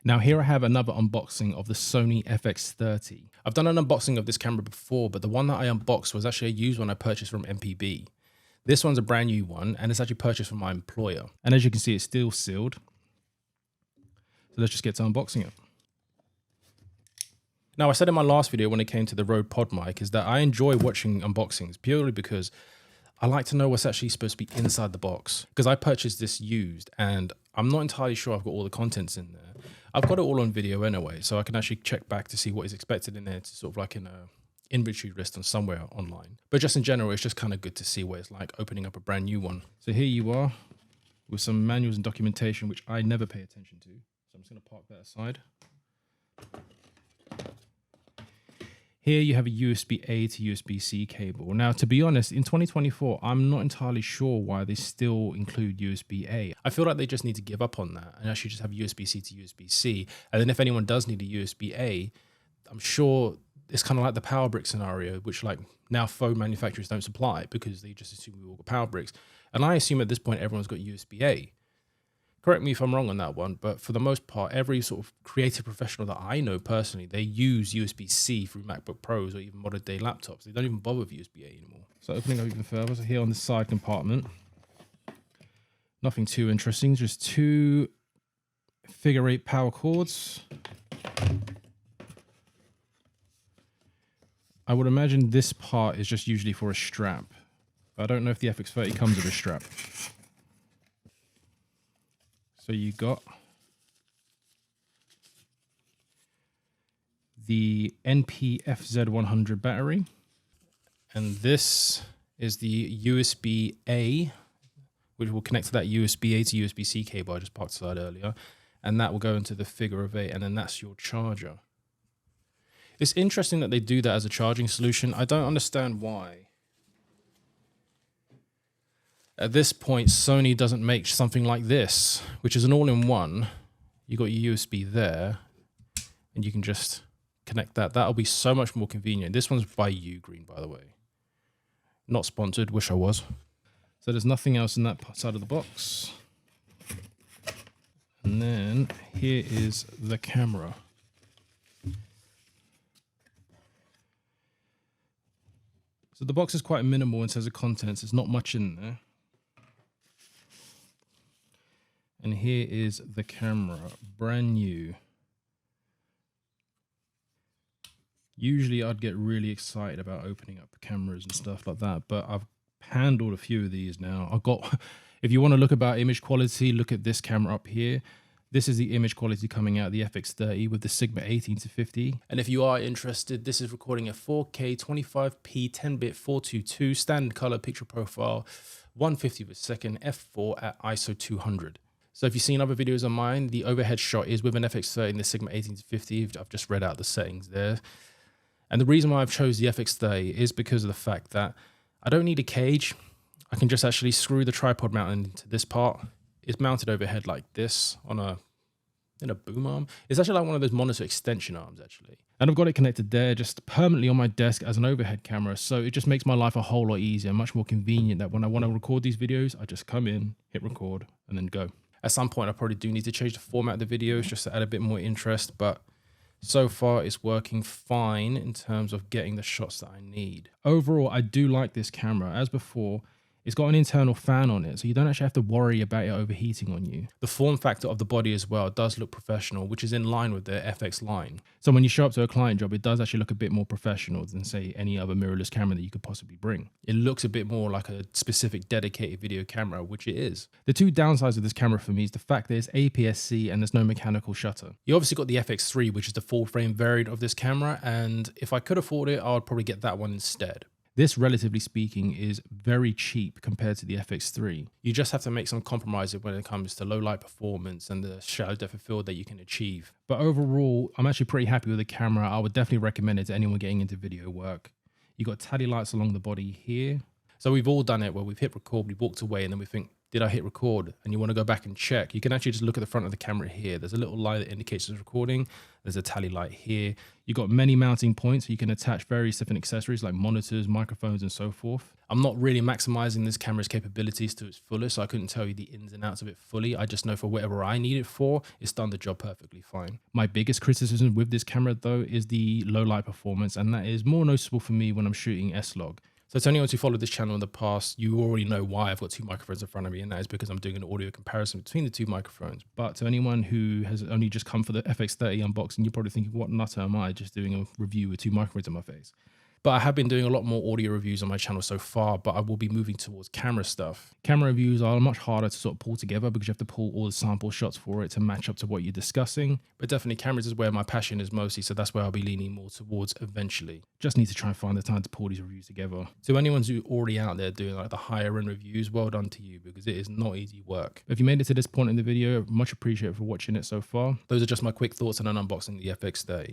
Now here I have another unboxing of the Sony FX30. I've done an unboxing of this camera before, but the one that I unboxed was actually a used one I purchased from MPB. This one's a brand new one, and it's actually purchased from my employer. And as you can see, it's still sealed. So let's just get to unboxing it. Now, I said in my last video when it came to the Rode Pod mic is that I enjoy watching unboxings purely because I like to know what's actually supposed to be inside the box. Because I purchased this used and I'm not entirely sure I've got all the contents in there. I've got it all on video anyway, so I can actually check back to see what is expected in there to sort of like in a inventory list on somewhere online. But just in general, it's just kind of good to see what it's like opening up a brand new one. So here you are with some manuals and documentation, which I never pay attention to. So I'm just going to park that aside. Here you have a USB-A to USB-C cable. Now, to be honest, in 2024, I'm not entirely sure why they still include USB-A. I feel like they just need to give up on that and actually just have USB-C to USB-C. And then if anyone does need a USB-A, I'm sure it's kind of like the power brick scenario, which like now phone manufacturers don't supply because they just assume we all got power bricks. And I assume at this point, everyone's got USB-A. Correct me if I'm wrong on that one, but for the most part, every sort of creative professional that I know personally, they use USB-C through MacBook Pros or even modern day laptops. They don't even bother with USB-A anymore. So opening up even further, so here on the side compartment, nothing too interesting, just two figure 8 power cords. I would imagine this part is just usually for a strap. I don't know if the FX30 comes with a strap. So you got the NP-FZ100 battery, and this is the USB-A, which will connect to that USB-A to USB-C cable I just parked aside earlier, and that will go into the figure of 8, and then that's your charger. It's interesting that they do that as a charging solution. I don't understand why. At this point, Sony doesn't make something like this, which is an all-in-one. You got your USB there, and you can just connect that. That'll be so much more convenient. This one's by Ugreen, by the way. Not sponsored, wish I was. So there's nothing else in that side of the box. And then here is the camera. So the box is quite minimal in terms of contents. There's not much in there. And here is the camera, brand new. Usually I'd get really excited about opening up cameras and stuff like that, but I've handled a few of these now. I've got, if you want to look about image quality, look at this camera up here. This is the image quality coming out of the FX30 with the Sigma 18-50. And if you are interested, this is recording a 4K 25p 10-bit 422 standard color picture profile, 150 per second, f4 at ISO 200. So if you've seen other videos of mine, the overhead shot is with an FX30 and the Sigma 18-50. I've just read out the settings there. And the reason why I've chose the FX30 is because of the fact that I don't need a cage. I can just actually screw the tripod mount into this part. It's mounted overhead like this on in a boom arm. It's actually like one of those monitor extension arms actually. And I've got it connected there just permanently on my desk as an overhead camera. So it just makes my life a whole lot easier, much more convenient that when I want to record these videos, I just come in, hit record and then go. At some point, I probably do need to change the format of the videos just to add a bit more interest, but so far it's working fine in terms of getting the shots that I need. Overall, I do like this camera. As before, it's got an internal fan on it, so you don't actually have to worry about it overheating on you. The form factor of the body as well does look professional, which is in line with the FX line. So when you show up to a client job, it does actually look a bit more professional than, say, any other mirrorless camera that you could possibly bring. It looks a bit more like a specific dedicated video camera, which it is. The two downsides of this camera for me is the fact that it's APS-C and there's no mechanical shutter. You obviously got the FX3, which is the full frame variant of this camera, and if I could afford it, I would probably get that one instead. This, relatively speaking, is very cheap compared to the FX3. You just have to make some compromises when it comes to low light performance and the shadow depth of field that you can achieve. But overall, I'm actually pretty happy with the camera. I would definitely recommend it to anyone getting into video work. You got tally lights along the body here. So we've all done it where we've hit record, we walked away, and then we think, did I hit record? And you want to go back and check, you can actually just look at the front of the camera here. There's a little light that indicates it's recording. There's a tally light here. You've got many mounting points. So you can attach various different accessories like monitors, microphones, and so forth. I'm not really maximizing this camera's capabilities to its fullest, so I couldn't tell you the ins and outs of it fully. I just know for whatever I need it for, it's done the job perfectly fine. My biggest criticism with this camera though is the low light performance, and that is more noticeable for me when I'm shooting S-Log. So to anyone who followed this channel in the past, you already know why I've got two microphones in front of me, and that is because I'm doing an audio comparison between the two microphones. But to anyone who has only just come for the FX30 unboxing, you're probably thinking, what nutter am I just doing a review with two microphones in my face? But I have been doing a lot more audio reviews on my channel so far, but I will be moving towards camera stuff. Camera reviews are much harder to sort of pull together because you have to pull all the sample shots for it to match up to what you're discussing. But definitely cameras is where my passion is mostly, so that's where I'll be leaning more towards eventually. Just need to try and find the time to pull these reviews together. So anyone who's already out there doing like the higher end reviews, well done to you, because it is not easy work. If you made it to this point in the video, much appreciated for watching it so far. Those are just my quick thoughts on unboxing the FX30.